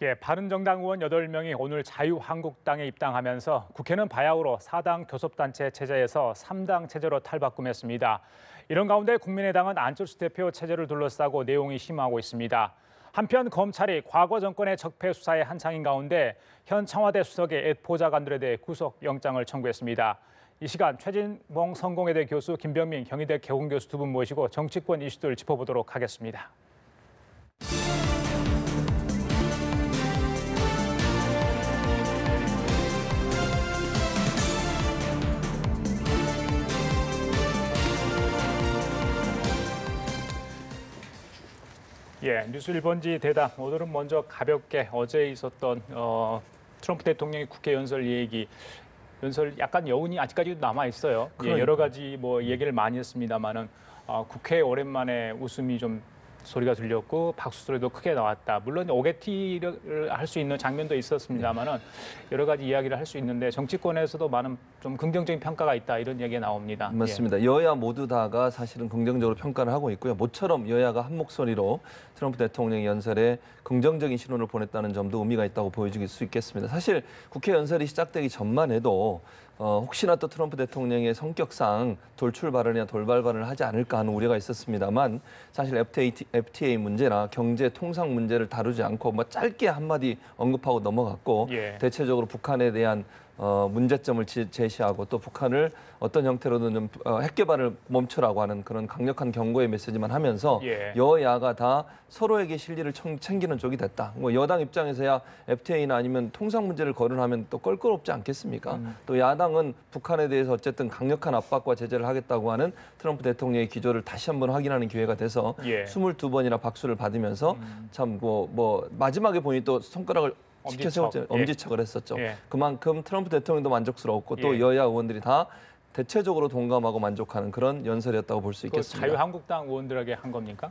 예, 바른정당 의원 8명이 오늘 자유한국당에 입당하면서 국회는 바야흐로 4당 교섭단체 체제에서 3당 체제로 탈바꿈했습니다. 이런 가운데 국민의당은 안철수 대표 체제를 둘러싸고 내용이 심화하고 있습니다. 한편 검찰이 과거 정권의 적폐 수사에 한창인 가운데 현 청와대 수석의 옛 보좌관들에 대해 구속영장을 청구했습니다. 이 시간 최진봉 성공회대 교수, 김병민 경희대 개공교수 두 분 모시고 정치권 이슈들 짚어보도록 하겠습니다. 예, 뉴스 1번지 대담. 오늘은 먼저 가볍게 어제 있었던 트럼프 대통령의 국회 연설 약간 여운이 아직까지도 남아 있어요. 예, 여러 가지 뭐 얘기를 많이 했습니다만은 국회에 오랜만에 웃음이 좀 소리가 들렸고 박수 소리도 크게 나왔다. 물론 오개티를 할 수 있는 장면도 있었습니다만은 여러 가지 이야기를 할 수 있는데 정치권에서도 많은 좀 긍정적인 평가가 있다 이런 얘기가 나옵니다. 맞습니다. 여야 모두 다가 사실은 긍정적으로 평가를 하고 있고요. 모처럼 여야가 한 목소리로 트럼프 대통령 연설에 긍정적인 신호를 보냈다는 점도 의미가 있다고 보여줄 수 있겠습니다. 사실 국회 연설이 시작되기 전만 해도 혹시나 또 트럼프 대통령의 성격상 돌출 발언이나 돌발 발언을 하지 않을까 하는 우려가 있었습니다만 사실 FTA 문제나 경제 통상 문제를 다루지 않고 뭐 짧게 한마디 언급하고 넘어갔고 대체적으로 북한에 대한 문제점을 제시하고 또 북한을 어떤 형태로든 좀 핵 개발을 멈추라고 하는 그런 강력한 경고의 메시지만 하면서 여야가 다 서로에게 실리를 챙기는 쪽이 됐다. 뭐 여당 입장에서야 FTA나 아니면 통상 문제를 거론하면 또 껄끄럽지 않겠습니까? 또 야당은 북한에 대해서 어쨌든 강력한 압박과 제재를 하겠다고 하는 트럼프 대통령의 기조를 다시 한번 확인하는 기회가 돼서 22번이나 박수를 받으면서 참 뭐 마지막에 보니 또 손가락을 엄지척을 했었죠. 그만큼 트럼프 대통령도 만족스러웠고 또 여야 의원들이 다 대체적으로 동감하고 만족하는 그런 연설이었다고 볼 수 있겠습니다. 자유한국당 의원들에게 한 겁니까?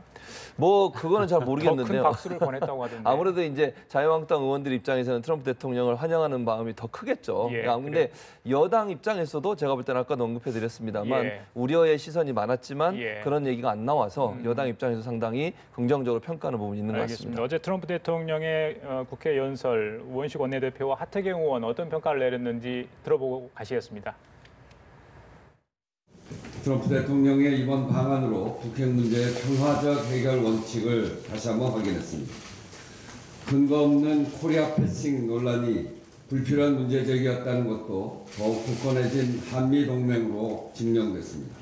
뭐 그거는 잘 모르겠는데요. 더 큰 박수를 보냈다고 하던데. 아무래도 이제 자유한국당 의원들 입장에서는 트럼프 대통령을 환영하는 마음이 더 크겠죠. 근데 여당 입장에서도 제가 볼 때는 아까도 언급해드렸습니다만 우려의 시선이 많았지만 그런 얘기가 안 나와서 여당 입장에서 상당히 긍정적으로 평가하는 부분이 있는 것 같습니다. 어제 트럼프 대통령의 국회 연설 우원식 원내대표와 하태경 의원 어떤 평가를 내렸는지 들어보고 가시겠습니다. 트럼프 대통령의 이번 방안으로 북핵 문제의 평화적 해결 원칙을 다시 한번 확인했습니다. 근거 없는 코리아 패싱 논란이 불필요한 문제 제기였다는 것도 더욱 굳건해진 한미 동맹으로 증명됐습니다.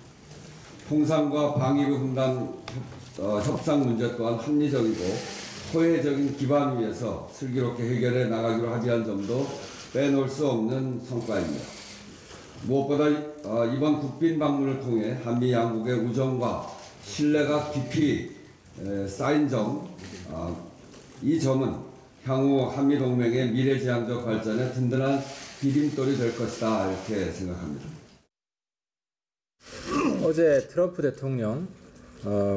통상과 방위비 분담 협상 문제 또한 합리적이고 호혜적인 기반 위에서 슬기롭게 해결해 나가기로 합의한 점도 빼놓을 수 없는 성과입니다. 무엇보다 이번 국빈 방문을 통해 한미 양국의 우정과 신뢰가 깊이 쌓인 점, 이 점은 향후 한미 동맹의 미래지향적 발전에 든든한 디딤돌이 될 것이다 이렇게 생각합니다. 어제 트럼프 대통령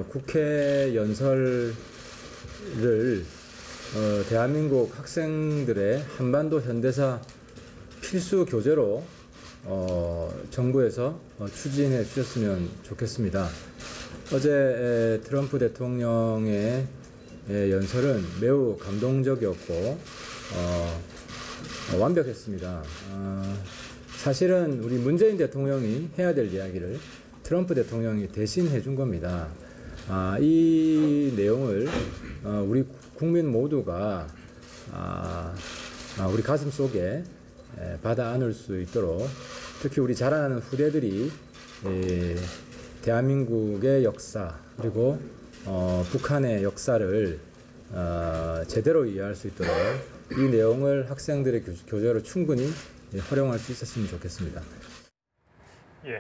국회 연설을 대한민국 학생들의 한반도 현대사 필수 교재로 정부에서 추진해 주셨으면 좋겠습니다. 어제 트럼프 대통령의 연설은 매우 감동적이었고 완벽했습니다. 사실은 우리 문재인 대통령이 해야 될 이야기를 트럼프 대통령이 대신 해준 겁니다. 이 내용을 우리 국민 모두가 우리 가슴 속에 받아 안을 수 있도록 특히 우리 자라나는 후대들이 대한민국의 역사 그리고 북한의 역사를 제대로 이해할 수 있도록 이 내용을 학생들의 교재로 충분히 활용할 수 있었으면 좋겠습니다.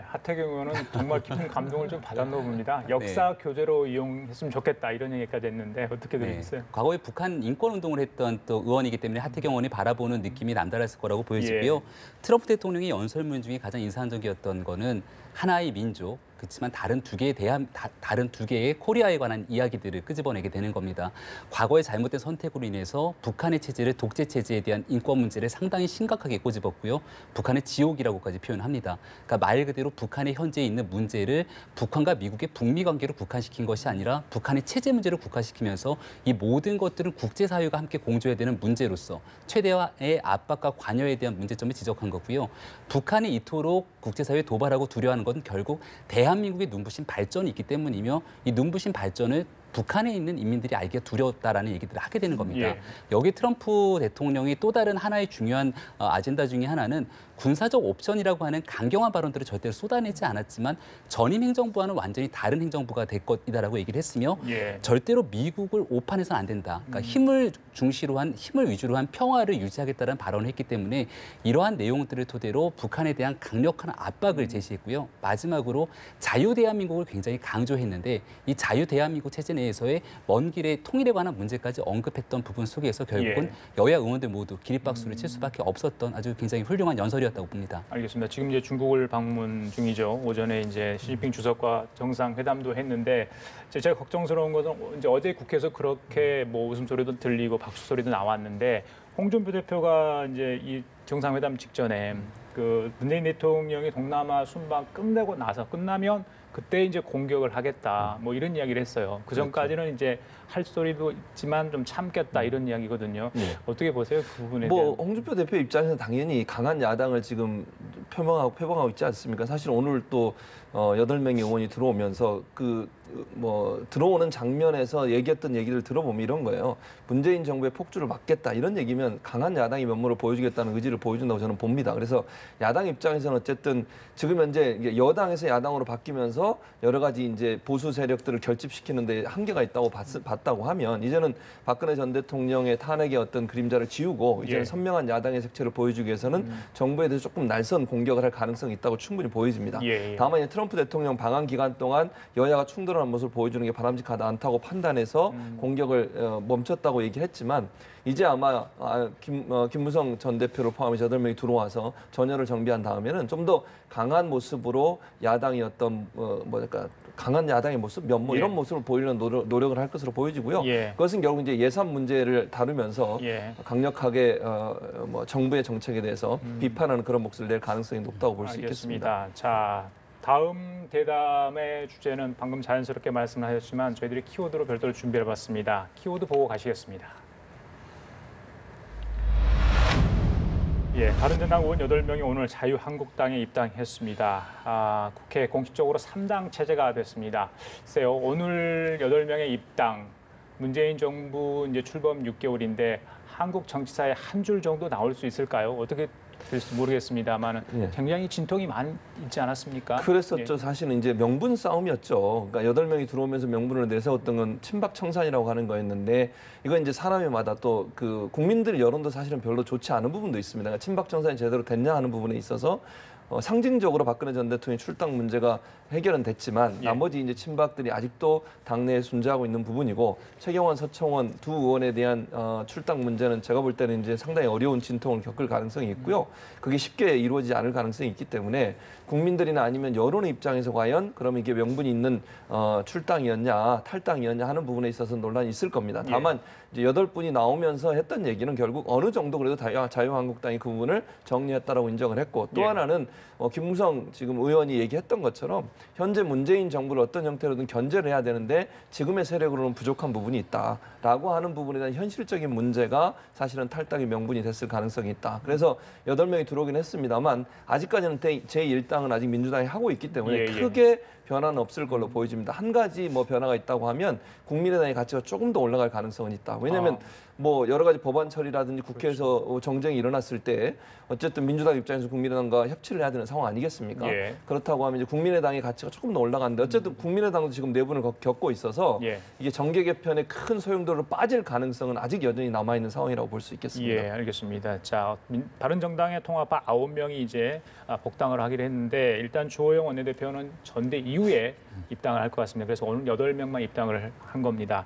하태경 의원은 정말 깊은 감동을 좀 받았나 봅니다. 역사 교재로 이용했으면 좋겠다 이런 얘기까지 했는데 어떻게 들으셨어요? 과거에 북한 인권 운동을 했던 또 의원이기 때문에 하태경 의원이 바라보는 느낌이 남달랐을 거라고 보여지고요. 트럼프 대통령의 연설문 중에 가장 인상적이었던 거는 하나의 민족, 그렇지만 다른 두 개의 코리아에 관한 이야기들을 끄집어내게 되는 겁니다. 과거의 잘못된 선택으로 인해서 북한의 체제를 독재 체제에 대한 인권 문제를 상당히 심각하게 꼬집었고요. 북한의 지옥이라고까지 표현합니다. 그러니까 말 그대로 북한의 현재 있는 문제를 북한과 미국의 북미 관계로 국한시킨 것이 아니라 북한의 체제 문제를 국한시키면서 이 모든 것들은 국제사회가 함께 공조해야 되는 문제로서 최대화의 압박과 관여에 대한 문제점을 지적한 거고요. 북한이 이토록 국제사회에 도발하고 두려워하는 것은 결국 대한민국의 눈부신 발전이 있기 때문이며 이 눈부신 발전을 북한에 있는 인민들이 알기가 두렵다라는 얘기들을 하게 되는 겁니다. 예. 여기 트럼프 대통령이 또 다른 하나의 중요한 아젠다 중에 하나는 군사적 옵션이라고 하는 강경한 발언들을 절대로 쏟아내지 않았지만 전임 행정부와는 완전히 다른 행정부가 될 것이다라고 얘기를 했으며 예. 절대로 미국을 오판해서는 안 된다. 그러니까 힘을 위주로 한 평화를 유지하겠다는 발언을 했기 때문에 이러한 내용들을 토대로 북한에 대한 강력한 압박을 제시했고요. 마지막으로 자유 대한민국을 굉장히 강조했는데 이 자유 대한민국 체제 내에서의 먼 길의 통일에 관한 문제까지 언급했던 부분 속에서 결국은 여야 의원들 모두 기립박수를 칠 수밖에 없었던 아주 굉장히 훌륭한 연설이었다고 봅니다. 알겠습니다. 지금 이제 중국을 방문 중이죠. 오전에 이제 시진핑 주석과 정상회담도 했는데 제가 걱정스러운 것은 이제 어제 국회에서 그렇게 뭐 웃음소리도 들리고 박수 소리도 나왔는데 홍준표 대표가 이제 이 정상회담 직전에 그 문재인 대통령이 동남아 순방 끝나면 그때 이제 공격을 하겠다 뭐 이런 이야기를 했어요. 그 전까지는 이제 할 소리도 있지만 좀 참겠다 이런 이야기거든요. 어떻게 보세요? 그 부분에 대한. 홍준표 대표 입장에서 당연히 강한 야당을 지금 표방하고 있지 않습니까? 사실 오늘 또 8명의 의원이 들어오면서 들어오는 장면에서 얘기했던 얘기를 들어보면 이런 거예요. 문재인 정부의 폭주를 막겠다 이런 얘기면 강한 야당이 면모를 보여주겠다는 의지를 보여준다고 저는 봅니다. 그래서 야당 입장에서는 어쨌든 지금 현재 여당에서 야당으로 바뀌면서 여러 가지 이제 보수 세력들을 결집시키는데 한계가 있다고 봤다고 하면 이제는 박근혜 전 대통령의 탄핵의 어떤 그림자를 지우고 이제는 선명한 야당의 색채를 보여주기 위해서는 정부에 대해서 조금 날선 공격을 할 가능성이 있다고 충분히 보여집니다. 다만 이제 트럼프 대통령 방한 기간 동안 여야가 충돌하는 모습을 보여주는 게 바람직하지 않다고 판단해서 공격을 멈췄다고 얘기를 했지만 이제 아마 김무성 전 대표를 포함해서 8명이 들어와서 전열을 정비한 다음에는 좀 더 강한 모습으로 야당이 어떤 강한 야당의 모습, 면모 이런 모습을 보이려는 노력을 할 것으로 보여지고요. 그것은 결국 이제 예산 문제를 다루면서 강력하게 정부의 정책에 대해서 비판하는 그런 목소리를 낼 가능성이 높다고 볼 수 있겠습니다. 자, 다음 대담의 주제는 방금 자연스럽게 말씀하셨지만 저희들이 키워드로 별도로 준비해봤습니다. 키워드 보고 가시겠습니다. 바른정당 의원 8명이 오늘 자유한국당에 입당했습니다. 국회 공식적으로 3당 체제가 됐습니다. 글쎄요, 오늘 8명의 입당, 문재인 정부 이제 출범 6개월인데 한국 정치사에 한 줄 정도 나올 수 있을까요? 어떻게 될지 모르겠습니다만 굉장히 진통이 많이 있지 않았습니까? 그랬었죠. 사실은 이제 명분 싸움이었죠. 그러니까 8명이 들어오면서 명분을 내세웠던 건 친박 청산이라고 하는 거였는데 이건 이제 사람마다 또 그 국민들 여론도 사실은 별로 좋지 않은 부분도 있습니다. 그러니까 친박 청산이 제대로 됐냐 하는 부분에 있어서 상징적으로 박근혜 전 대통령의 출당 문제가 해결은 됐지만 나머지 이제 친박들이 아직도 당내에 존재하고 있는 부분이고 최경환, 서청원 두 의원에 대한 출당 문제는 제가 볼 때는 이제 상당히 어려운 진통을 겪을 가능성이 있고요. 그게 쉽게 이루어지지 않을 가능성이 있기 때문에 국민들이나 아니면 여론의 입장에서 과연 그러면 이게 명분이 있는 출당이었냐 탈당이었냐 하는 부분에 있어서 논란이 있을 겁니다. 다만 이제 8분이 나오면서 했던 얘기는 결국 어느 정도 그래도 자유한국당이 그 부분을 정리했다라고 인정을 했고 또 하나는 김무성 지금 의원이 얘기했던 것처럼 현재 문재인 정부를 어떤 형태로든 견제를 해야 되는데 지금의 세력으로는 부족한 부분이 있다라고 하는 부분에 대한 현실적인 문제가 사실은 탈당의 명분이 됐을 가능성이 있다. 그래서 8명이 들어오긴 했습니다만 아직까지는 제1당은 아직 민주당이 하고 있기 때문에 크게 변화는 없을 걸로 보여집니다. 한 가지 변화가 있다고 하면 국민의당의 가치가 조금 더 올라갈 가능성은 있다. 왜냐하면 여러 가지 법안 처리라든지 국회에서 정쟁이 일어났을 때 어쨌든 민주당 입장에서 국민의당과 협치를 해야 되는 상황 아니겠습니까? 그렇다고 하면 이제 국민의당의 가치가 조금 더 올라가는데 어쨌든 국민의당도 지금 내분을 겪고 있어서 이게 정계 개편의 큰 소용돌이로 빠질 가능성은 아직 여전히 남아 있는 상황이라고 볼 수 있겠습니다. 알겠습니다. 자, 바른정당의 통합파 9명이 이제 복당을 하기로 했는데 일단 주호영 원내대표는 전대 이후에 입당을 할 것 같습니다. 그래서 오늘 8명만 입당을 한 겁니다.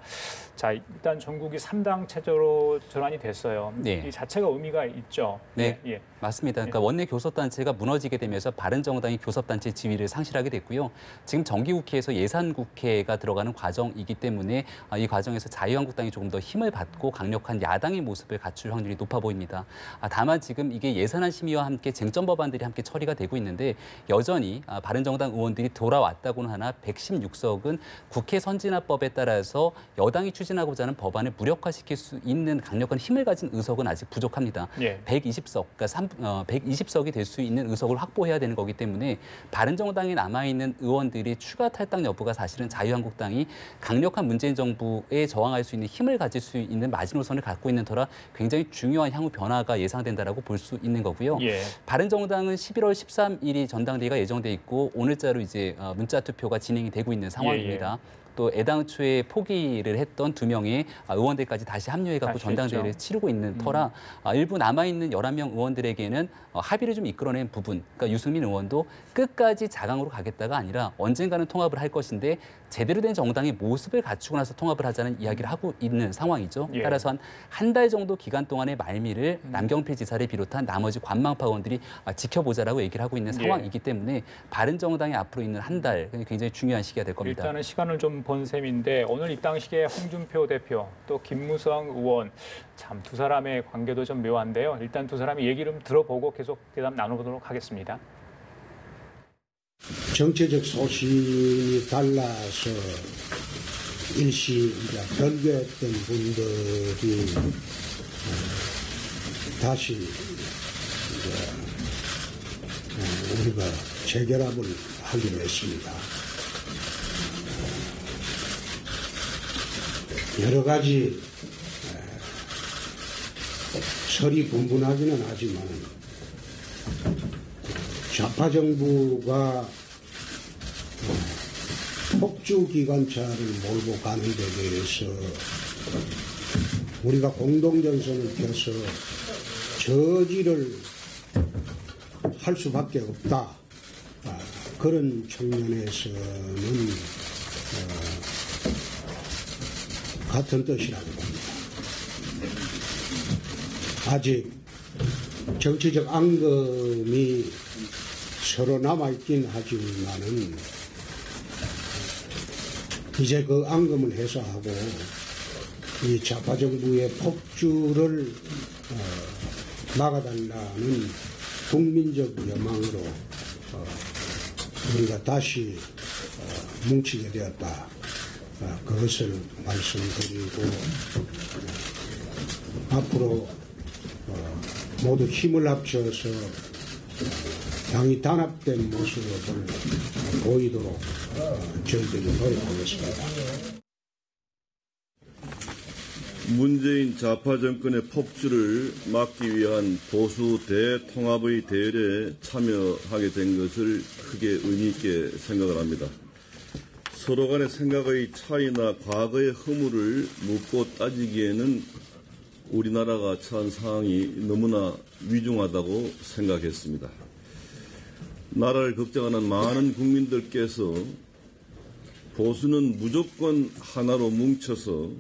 자, 일단 전국이 3당 체제로 대표로 전환이 됐어요. 네. 이 자체가 의미가 있죠. 네. 예. 맞습니다. 그러니까 원내 교섭단체가 무너지게 되면서 바른정당이 교섭단체 지위를 상실하게 됐고요. 지금 정기국회에서 예산국회가 들어가는 과정이기 때문에 이 과정에서 자유한국당이 조금 더 힘을 받고 강력한 야당의 모습을 갖출 확률이 높아 보입니다. 다만 지금 이게 예산안 심의와 함께 쟁점 법안들이 함께 처리가 되고 있는데 여전히 바른정당 의원들이 돌아왔다고는 하나 116석은 국회 선진화법에 따라서 여당이 추진하고자 하는 법안을 무력화시킬 수 있는 강력한 힘을 가진 의석은 아직 부족합니다. 예. 120석, 그러니까 120석이 될 수 있는 의석을 확보해야 되는 거기 때문에 바른정당에 남아있는 의원들이 추가 탈당 여부가 사실은 자유한국당이 강력한 문재인 정부에 저항할 수 있는 힘을 가질 수 있는 마지노선을 갖고 있는 터라 굉장히 중요한 향후 변화가 예상된다라고 볼 수 있는 거고요. 예. 바른정당은 11월 13일이 전당대회가 예정돼 있고 오늘자로 이제 문자 투표가 진행이 되고 있는 상황입니다. 또 애당초에 포기를 했던 2명의 의원들까지 다시 합류해갖고 다시 전당대회를 했죠. 치르고 있는 터라 일부 남아있는 11명 의원들에게는 합의를 좀 이끌어낸 부분, 그러니까 유승민 의원도 끝까지 자강으로 가겠다가 아니라 언젠가는 통합을 할 것인데 제대로 된 정당의 모습을 갖추고 나서 통합을 하자는 이야기를 하고 있는 상황이죠. 예. 따라서 한 달 정도 기간 동안의 말미를 남경필 지사를 비롯한 나머지 관망파 의원들이 지켜보자라고 얘기를 하고 있는 상황이기 때문에 바른정당이 앞으로 있는 한 달 굉장히 중요한 시기가 될 겁니다. 일단은 시간을 좀 본 셈인데 오늘 입당식에 홍준표 대표 또 김무성 의원 참 두 사람의 관계도 좀 묘한데요. 일단 두 사람의 얘기를 좀 들어보고 계속 대담 나눠보도록 하겠습니다. 정치적 소신이 달라서 일시 별개했던 분들이 다시 우리가 재결합을 하기로 했습니다. 여러 가지 설이 분분하기는 하지만 좌파 정부가 폭주 기관차를 몰고 가는 데 대해서 우리가 공동전선을 펴서 저지를 할 수밖에 없다. 그런 측면에서는 같은 뜻이라고 봅니다. 아직 정치적 앙금이 서로 남아있긴 하지만은 이제 그 앙금을 해소하고 이 좌파 정부의 폭주를 막아달라는 국민적 여망으로 우리가 다시 뭉치게 되었다. 그것을 말씀드리고 앞으로 모두 힘을 합쳐서 당이 단합된 모습을 보이도록 저희들이 노력하겠습니다. 문재인 좌파 정권의 폭주를 막기 위한 보수 대통합의 대열에 참여하게 된 것을 크게 의미 있게 생각을 합니다. 서로 간의 생각의 차이나 과거의 허물을 묻고 따지기에는 우리나라가 처한 상황이 너무나 위중하다고 생각했습니다. 나라를 걱정하는 많은 국민들께서 보수는 무조건 하나로 뭉쳐서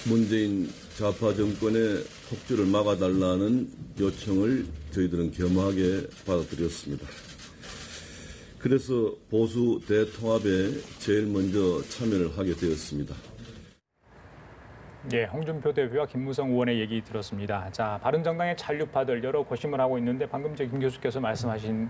문재인 좌파 정권의 폭주를 막아달라는 요청을 저희들은 겸허하게 받아들였습니다. 그래서 보수 대통합에 제일 먼저 참여를 하게 되었습니다. 예, 홍준표 대표와 김무성 의원의 얘기 들었습니다. 자, 바른정당의 잔류파들 여러 고심을 하고 있는데 방금 김 교수께서 말씀하신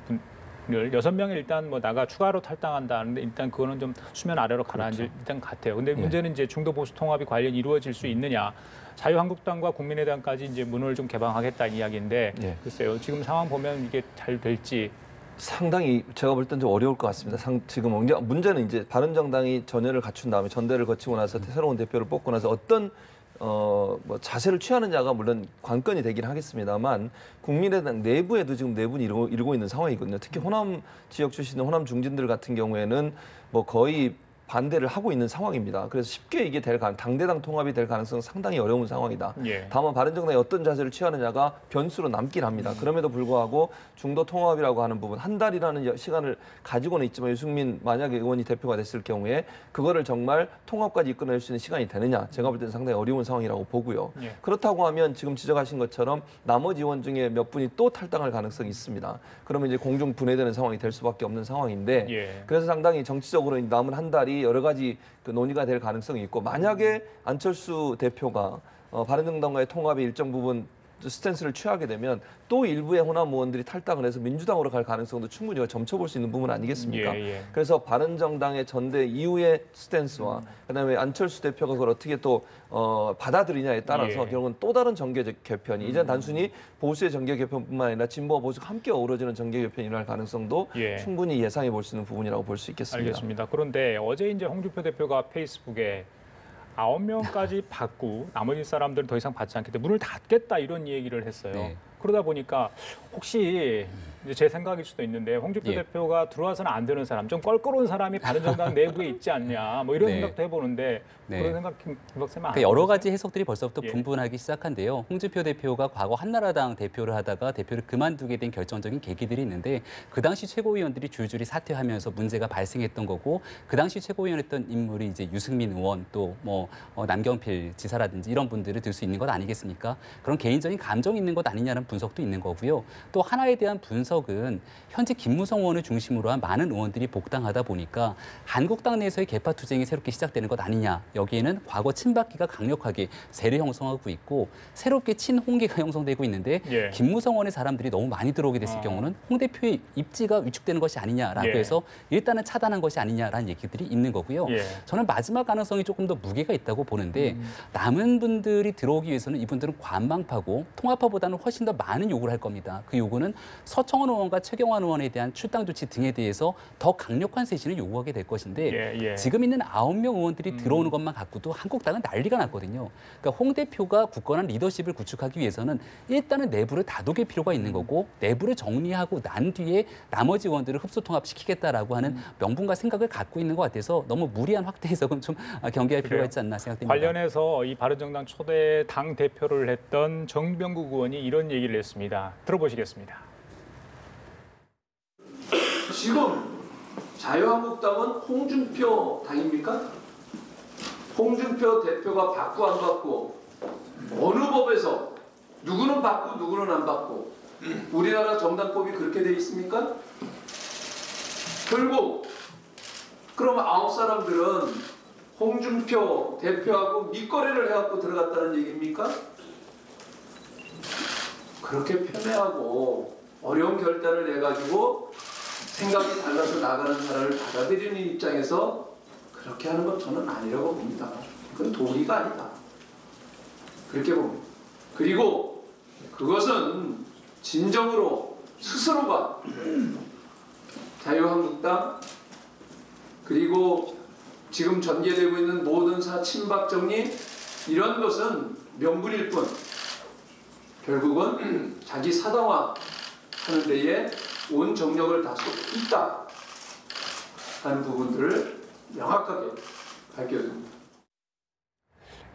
분들 6명이 일단 뭐 나가 추가로 탈당한다는데 일단 그거는 좀 수면 아래로 가라앉을 그렇죠. 일단 같아요. 근데 문제는 이제 중도 보수 통합이 과연 이루어질 수 있느냐. 자유한국당과 국민의당까지 이제 문을 좀 개방하겠다는 이야기인데 예. 글쎄요. 지금 상황 보면 이게 잘 될지 상당히 제가 볼 땐 좀 어려울 것 같습니다. 지금 문제는 이제 바른정당이 전열을 갖춘 다음에 전대를 거치고 나서 새로운 대표를 뽑고 나서 어떤 뭐 자세를 취하느냐가 물론 관건이 되긴 하겠습니다만 국민의당 내부에도 지금 내분이 일고 있는 상황이거든요. 특히 호남 지역 출신의 호남 중진들 같은 경우에는 뭐 거의 반대를 하고 있는 상황입니다. 그래서 쉽게 이게 당대당 통합이 될 가능성은 상당히 어려운 상황이다. 예. 다만 바른정당이 어떤 자세를 취하느냐가 변수로 남긴 합니다. 그럼에도 불구하고 중도 통합이라고 하는 부분, 한 달이라는 시간을 가지고는 있지만 유승민 만약에 의원이 대표가 됐을 경우에 그거를 정말 통합까지 이끌어낼 수 있는 시간이 되느냐, 제가 볼 때는 상당히 어려운 상황이라고 보고요. 예. 그렇다고 하면 지금 지적하신 것처럼 나머지 의원 중에 몇 분이 또 탈당할 가능성이 있습니다. 그러면 이제 공중 분해되는 상황이 될 수밖에 없는 상황인데 예. 그래서 상당히 정치적으로 남은 한 달이 여러 가지 그 논의가 될 가능성이 있고 만약에 안철수 대표가 바른정당과의 통합의 일정 부분 스탠스를 취하게 되면 또 일부의 호남 의원들이 탈당을 해서 민주당으로 갈 가능성도 충분히 점쳐볼 수 있는 부분 아니겠습니까? 예, 예. 그래서 바른정당의 전대 이후의 스탠스와 그다음에 안철수 대표가 그걸 어떻게 또 받아들이냐에 따라서 예. 결국은 또 다른 정계 개편이 이제 단순히 보수의 정계 개편뿐만 아니라 진보와 보수가 함께 어우러지는 정계 개편이 일어날 가능성도 예. 충분히 예상해 볼 수 있는 부분이라고 볼 수 있겠습니다. 알겠습니다. 그런데 어제 이제 홍준표 대표가 페이스북에 9명까지 받고 나머지 사람들은 더 이상 받지 않겠다. 문을 닫겠다 이런 얘기를 했어요. 네. 그러다 보니까 혹시 이제 제 생각일 수도 있는데 홍준표 예. 대표가 들어와서는 안 되는 사람, 좀 껄끄러운 사람이 바른정당 내부에 있지 않냐, 뭐 이런 네. 생각도 해보는데 네. 그런 생각 김 박사님 안 여러 해보세요? 가지 해석들이 벌써부터 예. 분분하기 시작한데요. 홍준표 대표가 과거 한나라당 대표를 하다가 대표를 그만두게 된 결정적인 계기들이 있는데 그 당시 최고위원들이 줄줄이 사퇴하면서 문제가 발생했던 거고 그 당시 최고위원했던 인물이 이제 유승민 의원 또 뭐 남경필 지사라든지 이런 분들을 들 수 있는 것 아니겠습니까? 그런 개인적인 감정이 있는 것 아니냐는 분석도 있는 거고요. 또 하나에 대한 분석은 현재 김무성 의원을 중심으로 한 많은 의원들이 복당하다 보니까 한국당 내에서의 개파 투쟁이 새롭게 시작되는 것 아니냐. 여기에는 과거 친박기가 강력하게 세를 형성하고 있고 새롭게 친홍기가 형성되고 있는데 예. 김무성 의원의 사람들이 너무 많이 들어오게 됐을 경우는 홍 대표의 입지가 위축되는 것이 아니냐라고 예. 해서 일단은 차단한 것이 아니냐라는 얘기들이 있는 거고요. 예. 저는 마지막 가능성이 조금 더 무게가 있다고 보는데 남은 분들이 들어오기 위해서는 이분들은 관망파고 통합파보다는 훨씬 더 많은 요구를 할 겁니다. 그 요구는 서청원 의원과 최경환 의원에 대한 출당 조치 등에 대해서 더 강력한 쇄신을 요구하게 될 것인데 예, 예. 지금 있는 9명 의원들이 들어오는 것만 갖고도 한국당은 난리가 났거든요. 그러니까 홍 대표가 굳건한 리더십을 구축하기 위해서는 일단은 내부를 다독일 필요가 있는 거고 내부를 정리하고 난 뒤에 나머지 의원들을 흡수 통합시키겠다라고 하는 명분과 생각을 갖고 있는 것 같아서 너무 무리한 확대 해석은 좀 경계할 필요가 있지 않나 생각됩니다. 관련해서 이 바른정당 초대 당 대표를 했던 정병국 의원이 이런 얘기를 했습니다. 들어보시겠습니다. 지금 자유한국당은 홍준표 당입니까? 홍준표 대표가 받고 안 받고 어느 법에서 누구는 받고 누구는 안 받고 우리나라 정당법이 그렇게 돼 있습니까? 결국 그럼 9사람들은 홍준표 대표하고 밑거래를 해갖고 들어갔다는 얘기입니까? 그렇게 편애하고 어려운 결단을 해가지고 생각이 달라서 나가는 사람을 받아들이는 입장에서 그렇게 하는 건 저는 아니라고 봅니다. 그건 도리가 아니다. 그렇게 봅니다. 그리고 그것은 진정으로 스스로가 자유한국당 그리고 지금 전개되고 있는 모든 친박 정리 이런 것은 명분일 뿐 결국은 자기 사당화 하는 데에 온 정력을 다 쏟고 있다 하는 부분들을 명확하게 밝혀야 됩니다.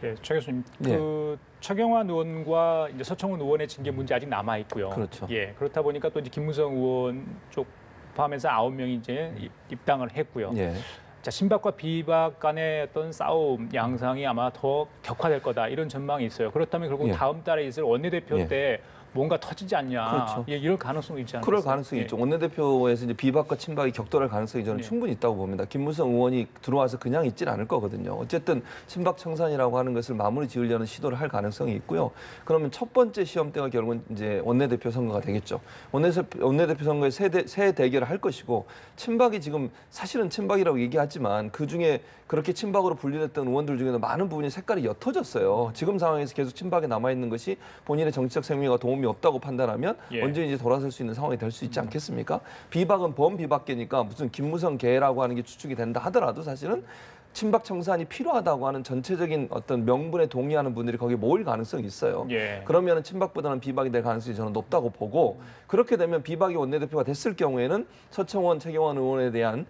예, 최 교수님, 예. 그 최경환 의원과 이제 서청원 의원의 징계 문제 아직 남아 있고요. 그렇죠. 예, 그렇다 보니까 또 이제 김무성 의원 쪽 포함해서 9명이 이제 입당을 했고요. 예. 자, 친박과 비박 간의 어떤 싸움 양상이 아마 더 격화될 거다 이런 전망이 있어요. 그렇다면 결국 예. 다음 달에 있을 원내대표 예. 때 뭔가 터지지 않냐. 그렇죠. 예, 이럴 가능성이 있지 않나요? 그럴 가능성이 있죠. 원내대표에서 이제 비박과 친박이 격돌할 가능성이 저는 예. 충분히 있다고 봅니다. 김무성 의원이 들어와서 그냥 있진 않을 거거든요. 어쨌든 친박 청산이라고 하는 것을 마무리 지으려는 시도를 할 가능성이 있고요. 그러면 첫 번째 시험대가 결국은 이제 원내대표 선거가 되겠죠. 원내대표 선거에 새 대결을 할 것이고 친박이 지금 사실은 친박이라고 얘기하지만 그 중에 그렇게 친박으로 분류됐던 의원들 중에는 많은 부분이 색깔이 옅어졌어요. 지금 상황에서 계속 친박에 남아있는 것이 본인의 정치적 생명에 도움이 없다고 판단하면 예. 언제든지 돌아설 수 있는 상황이 될 수 있지 않겠습니까? 비박은 범비박계니까 무슨 김무성 계라고 하는 게 추측이 된다 하더라도 사실은 친박 청산이 필요하다고 하는 전체적인 어떤 명분에 동의하는 분들이 거기에 모일 가능성이 있어요. 예. 그러면 친박보다는 비박이 될 가능성이 저는 높다고 보고 그렇게 되면 비박이 원내대표가 됐을 경우에는 서청원, 최경환 의원에 대한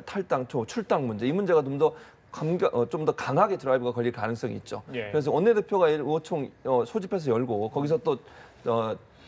탈당, 출당 문제 이 문제가 좀 더 강하게 드라이브가 걸릴 가능성이 있죠. 예. 그래서 원내대표가 의원총 소집해서 열고 거기서 또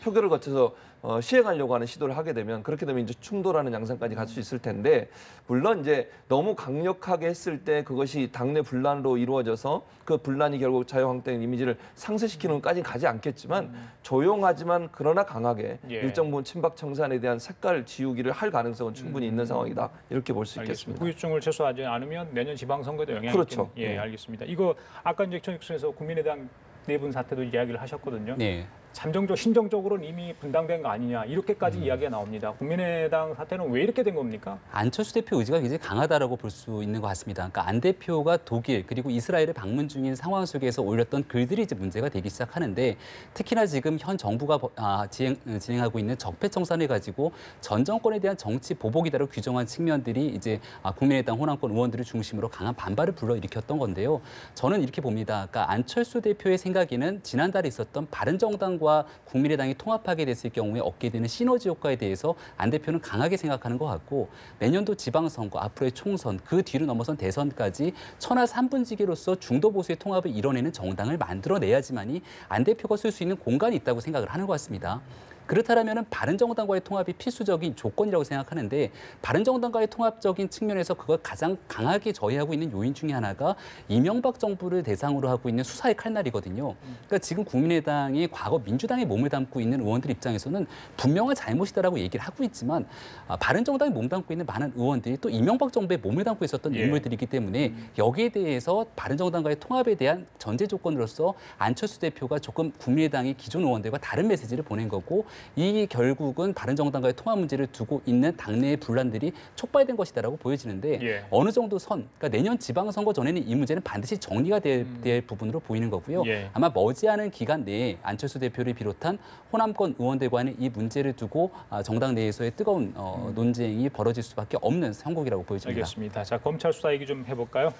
표결을 거쳐서 시행하려고 하는 시도를 하게 되면 그렇게 되면 이제 충돌하는 양상까지 갈 수 있을 텐데 물론 이제 너무 강력하게 했을 때 그것이 당내 분란으로 이루어져서 그 분란이 결국 자유한국당 이미지를 상쇄시키는 것까지 가지 않겠지만 조용하지만 그러나 강하게 예. 일정 부분 친박 청산에 대한 색깔 지우기를 할 가능성은 충분히 있는 상황이다 이렇게 볼 수 있겠습니다. 후유증을 최소화하지 않으면 내년 지방선거에도 영향이 그렇죠. 있겠... 예, 알겠습니다. 이거 아까 이제 청육선에서 국민의당 네 분 사태도 이야기를 하셨거든요. 네. 잠정적, 심정적으로는 이미 분당된 거 아니냐 이렇게까지 이야기가 나옵니다. 국민의당 사태는 왜 이렇게 된 겁니까? 안철수 대표 의지가 굉장히 강하다라고 볼 수 있는 것 같습니다. 그러니까 안 대표가 독일 그리고 이스라엘에 방문 중인 상황 속에서 올렸던 글들이 이제 문제가 되기 시작하는데 특히나 지금 현 정부가 진행하고 있는 적폐청산을 가지고 전 정권에 대한 정치 보복이다라고 규정한 측면들이 이제 국민의당 호남권 의원들을 중심으로 강한 반발을 불러일으켰던 건데요. 저는 이렇게 봅니다. 그러니까 안철수 대표의 생각에는 지난달에 있었던 바른정당과 국민의당이 통합하게 됐을 경우에 얻게 되는 시너지 효과에 대해서 안 대표는 강하게 생각하는 것 같고 내년도 지방선거, 앞으로의 총선, 그 뒤로 넘어선 대선까지 천하 3분지계로서 중도 보수의 통합을 이뤄내는 정당을 만들어내야지만이 안 대표가 쓸 수 있는 공간이 있다고 생각을 하는 것 같습니다. 그렇다면 바른정당과의 통합이 필수적인 조건이라고 생각하는데 바른정당과의 통합적인 측면에서 그걸 가장 강하게 저해하고 있는 요인 중에 하나가 이명박 정부를 대상으로 하고 있는 수사의 칼날이거든요. 그러니까 지금 국민의당이 과거 민주당에 몸을 담고 있는 의원들 입장에서는 분명한 잘못이다라고 얘기를 하고 있지만 바른정당에 몸담고 있는 많은 의원들이 또 이명박 정부에 몸을 담고 있었던 인물들이기 때문에 여기에 대해서 바른정당과의 통합에 대한 전제 조건으로서 안철수 대표가 조금 국민의당의 기존 의원들과 다른 메시지를 보낸 거고 이 결국은 바른정당과의 통합 문제를 두고 있는 당내의 분란들이 촉발된 것이다라고 보여지는데 어느 정도 그러니까 내년 지방선거 전에는 이 문제는 반드시 정리가 될 부분으로 보이는 거고요. 아마 머지않은 기간 내에 안철수 대표를 비롯한 호남권 의원들과는 이 문제를 두고 정당 내에서의 뜨거운 논쟁이 벌어질 수밖에 없는 형국이라고 보여집니다. 알겠습니다. 자, 검찰 수사 얘기 좀 해볼까요?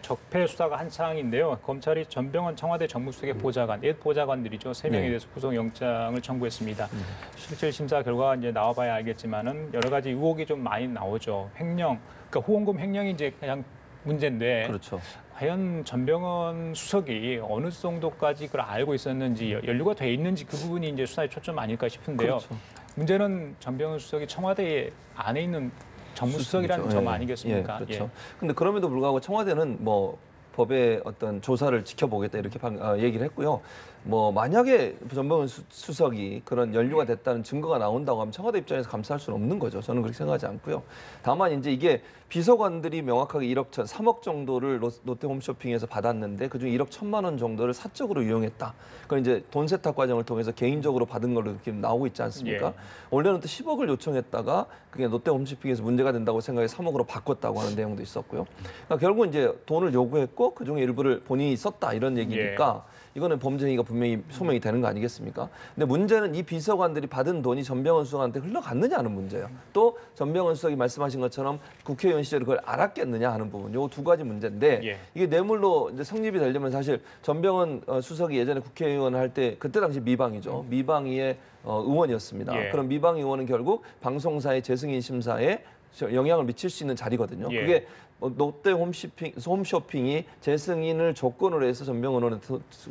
적폐 수사가 한창인데요. 검찰이 전병헌 청와대 정무수석의 보좌관, 옛 보좌관들이죠. 3명에 대해서 구속영장을 청구했습니다. 실질 심사 결과 이제 나와봐야 알겠지만은 여러 가지 의혹이 좀 많이 나오죠. 횡령, 그러니까 후원금 횡령이 이제 그냥 문제인데. 그렇죠. 과연 전병헌 수석이 어느 정도까지 그걸 알고 있었는지 연루가 돼 있는지 그 부분이 이제 수사의 초점 아닐까 싶은데요. 그렇죠. 문제는 전병헌 수석이 청와대 안에 있는 정무수석이라는 점 아니겠습니까? 예, 그렇죠. 근데 그럼에도 불구하고 청와대는 뭐 법의 어떤 조사를 지켜보겠다 이렇게 얘기를 했고요. 뭐 만약에 전병헌 수석이 그런 연루가 됐다는 증거가 나온다고 하면 청와대 입장에서 감사할 수는 없는 거죠. 저는 그렇게 생각하지 않고요. 다만 이제 이게 비서관들이 명확하게 1억 3억 정도를 롯데 홈쇼핑에서 받았는데 그중 1억 1천만 원 정도를 사적으로 이용했다. 그건 이제 돈 세탁 과정을 통해서 개인적으로 받은 걸로 이렇게 나오고 있지 않습니까? 원래는 또 10억을 요청했다가 그게 롯데 홈쇼핑에서 문제가 된다고 생각해 3억으로 바꿨다고 하는 내용도 있었고요. 그러니까 결국은 이제 돈을 요구했고 그중에 일부를 본인이 썼다 이런 얘기니까 이거는 범죄 행위가 분명히 소명이 되는 거 아니겠습니까? 근데 문제는 이 비서관들이 받은 돈이 전병헌 수석한테 흘러갔느냐 하는 문제예요. 또 전병헌 수석이 말씀하신 것처럼 국회의원 시절에 그걸 알았겠느냐 하는 부분. 요 두 가지 문제인데 이게 뇌물로 이제 성립이 되려면 사실 전병헌 수석이 예전에 국회의원 할 때 그때 당시 미방이죠. 미방위의 의원이었습니다. 그럼 미방위 의원은 결국 방송사의 재승인 심사에 영향을 미칠 수 있는 자리거든요. 그게 롯데 홈쇼핑이 재승인을 조건으로 해서 전병헌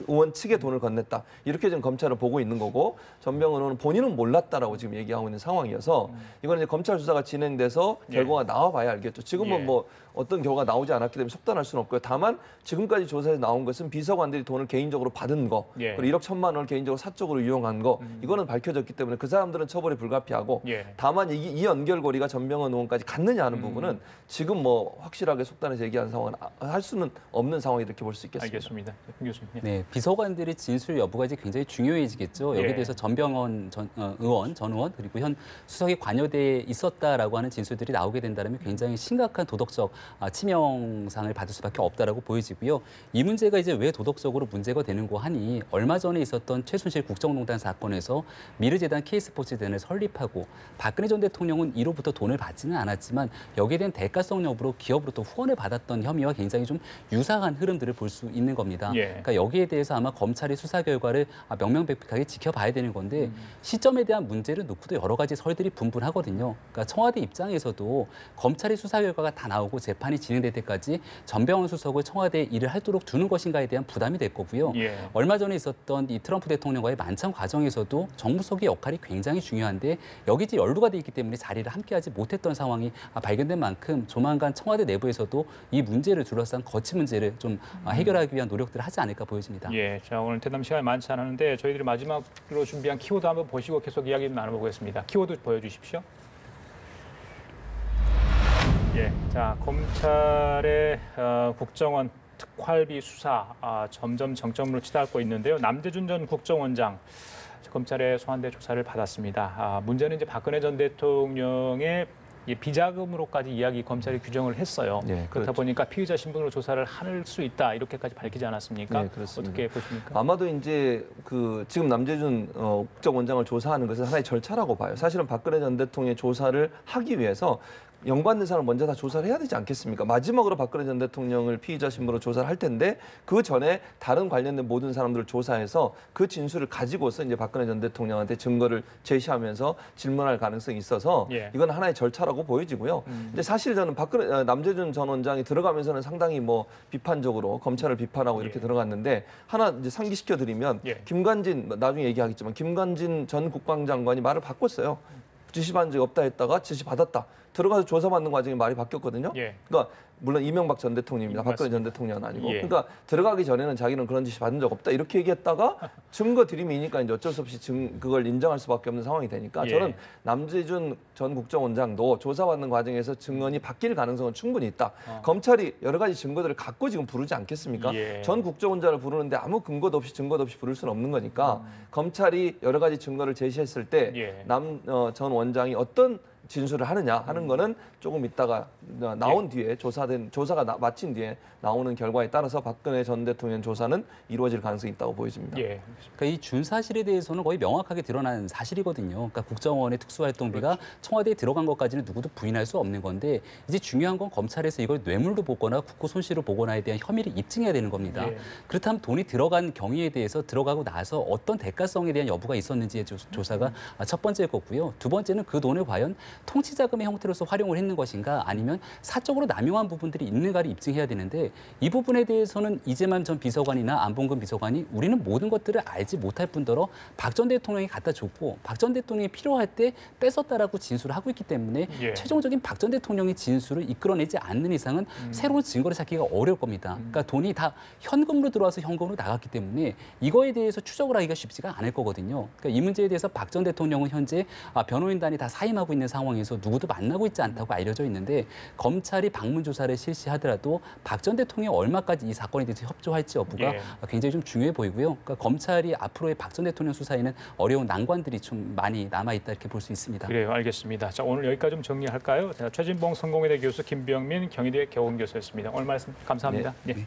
의원 측에 돈을 건넸다. 이렇게 지금 검찰은 보고 있는 거고 전병헌 의원은 본인은 몰랐다라고 지금 얘기하고 있는 상황이어서 이건 이제 검찰 수사가 진행돼서 결과가 나와봐야 알겠죠. 지금은 뭐 어떤 결과가 나오지 않았기 때문에 속단할 수는 없고요. 다만 지금까지 조사에서 나온 것은 비서관들이 돈을 개인적으로 받은 거, 그리고 1억 1천만 원을 개인적으로 사적으로 이용한 거, 이거는 밝혀졌기 때문에 그 사람들은 처벌이 불가피하고 다만 이 연결고리가 전병헌 의원까지 갔느냐 하는 부분은 지금 뭐 확실하게 속단해서 얘기하는 상황은 할 수는 없는 상황이 이렇게 볼 수 있겠습니다. 알겠습니다. 교수님. 네, 비서관들의 진술 여부가 이제 굉장히 중요해지겠죠. 여기에 대해서 전병헌 전 의원 그리고 현 수석이 관여돼 있었다라고 하는 진술들이 나오게 된다면 굉장히 심각한 도덕적 치명상을 받을 수밖에 없다라고 보여지고요. 이 문제가 이제 왜 도덕적으로 문제가 되는고 하니 얼마 전에 있었던 최순실 국정농단 사건에서 미르재단 K스포츠단을 설립하고 박근혜 전 대통령은 이로부터 돈을 받지는 않았지만 여기에 대한 대가성 여부로 기업으로 기업으로부터 후원을 받았던 혐의와 굉장히 좀 유사한 흐름들을 볼 수 있는 겁니다. 예. 그러니까 여기에 대해서 아마 검찰이 수사 결과를 명명백백하게 지켜봐야 되는 건데 시점에 대한 문제를 놓고도 여러 가지 설들이 분분하거든요. 그러니까 청와대 입장에서도 검찰의 수사 결과가 다 나오고 재판이 진행될 때까지 전병헌 수석을 청와대에 일을 하도록 두는 것인가에 대한 부담이 될 거고요. 예. 얼마 전에 있었던 이 트럼프 대통령과의 만찬 과정에서도 정무석의 역할이 굉장히 중요한데 여기 이제 연루가 돼 있기 때문에 자리를 함께하지 못했던 상황이 발견된 만큼 조만간 청와대 내부에서도 이 문제를 둘러싼 거치 문제를 좀 해결하기 위한 노력들을 하지 않을까 보여집니다. 예, 자 오늘 대담 시간이 많지 않았는데 저희들이 마지막으로 준비한 키워드 한번 보시고 계속 이야기 나눠보겠습니다. 키워드 보여주십시오. 예, 자 검찰의 국정원 특활비 수사 점점 정점으로 치닫고 있는데요. 남재준 전 국정원장 검찰의 소환대 조사를 받았습니다. 문제는 이제 박근혜 전 대통령의 비자금으로까지 이야기 검찰이 규정을 했어요. 네, 그렇다 그렇죠. 보니까 피의자 신분으로 조사를 할 수 있다 이렇게까지 밝히지 않았습니까? 네, 그렇습니다. 어떻게 보십니까? 아마도 이제 지금 남재준 국정원장을 조사하는 것은 하나의 절차라고 봐요. 사실은 박근혜 전 대통령의 조사를 하기 위해서 연관된 사람을 먼저 다 조사를 해야 되지 않겠습니까? 마지막으로 박근혜 전 대통령을 피의자 신분으로 조사를 할 텐데 그 전에 다른 관련된 모든 사람들을 조사해서 그 진술을 가지고서 이제 박근혜 전 대통령한테 증거를 제시하면서 질문할 가능성이 있어서 예. 이건 하나의 절차라고 보여지고요. 근데 사실 저는 남재준 전 원장이 들어가면서는 상당히 비판적으로 검찰을 비판하고 이렇게 들어갔는데 하나 이제 상기시켜 드리면 예. 김관진 나중에 얘기하겠지만 김관진 전 국방장관이 말을 바꿨어요. 지시받은 적이 없다 했다가 지시받았다. 들어가서 조사받는 과정에 말이 바뀌었거든요. 예. 그러니까 물론 이명박 전 대통령입니다. 박근혜 전 맞습니다. 대통령은 아니고. 예. 그러니까 들어가기 전에는 자기는 그런 지시 받은 적 없다 이렇게 얘기했다가 증거 들이미니까 이제 어쩔 수 없이 그걸 인정할 수밖에 없는 상황이 되니까 예. 저는 남재준 전 국정원장도 조사받는 과정에서 증언이 바뀔 가능성은 충분히 있다. 검찰이 여러 가지 증거들을 갖고 지금 부르지 않겠습니까? 예. 전 국정원장을 부르는데 아무 근거도 없이 증거도 없이 부를 수는 없는 거니까 검찰이 여러 가지 증거를 제시했을 때 예. 전 원장이 어떤 진술을 하느냐 하는 거는 조금 있다가 나온 뒤에 조사가 마친 뒤에 나오는 결과에 따라서 박근혜 전 대통령 조사는 이루어질 가능성이 있다고 보여집니다. 예. 그러니까 이 준사실에 대해서는 거의 명확하게 드러난 사실이거든요. 그러니까 국정원의 특수활동비가 그렇죠. 청와대에 들어간 것까지는 누구도 부인할 수 없는 건데 이제 중요한 건 검찰에서 이걸 뇌물로 보거나 국고 손실로 보거나에 대한 혐의를 입증해야 되는 겁니다. 예. 그렇다면 돈이 들어간 경위에 대해서 들어가고 나서 어떤 대가성에 대한 여부가 있었는지의 조사가 첫 번째일 거고요. 두 번째는 그 돈을 과연 통치자금의 형태로서 활용을 했는 것인가 아니면 사적으로 남용한 부분들이 있는가를 입증해야 되는데 이 부분에 대해서는 이재만 전 비서관이나 안봉근 비서관이 우리는 모든 것들을 알지 못할 뿐더러 박 전 대통령이 갖다 줬고 박 전 대통령이 필요할 때 뺏었다라고 진술을 하고 있기 때문에 예. 최종적인 박 전 대통령의 진술을 이끌어내지 않는 이상은 새로운 증거를 찾기가 어려울 겁니다. 그러니까 돈이 다 현금으로 들어와서 현금으로 나갔기 때문에 이거에 대해서 추적을 하기가 쉽지가 않을 거거든요. 그러니까 이 문제에 대해서 박 전 대통령은 현재 변호인단이 다 사임하고 있는 상황에서 누구도 만나고 있지 않다고 알려져 있는데 검찰이 방문 조사를 실시하더라도 박 전 대통령이 얼마까지 이 사건에 대해서 협조할지 여부가 예. 굉장히 좀 중요해 보이고요. 그러니까 검찰이 앞으로의 박 전 대통령 수사에는 어려운 난관들이 좀 많이 남아있다 이렇게 볼 수 있습니다. 그래요, 알겠습니다. 자, 오늘 여기까지 좀 정리할까요? 최진봉 성공회대 교수, 김병민 경희대 교원교수였습니다. 오늘 말씀 감사합니다. 예.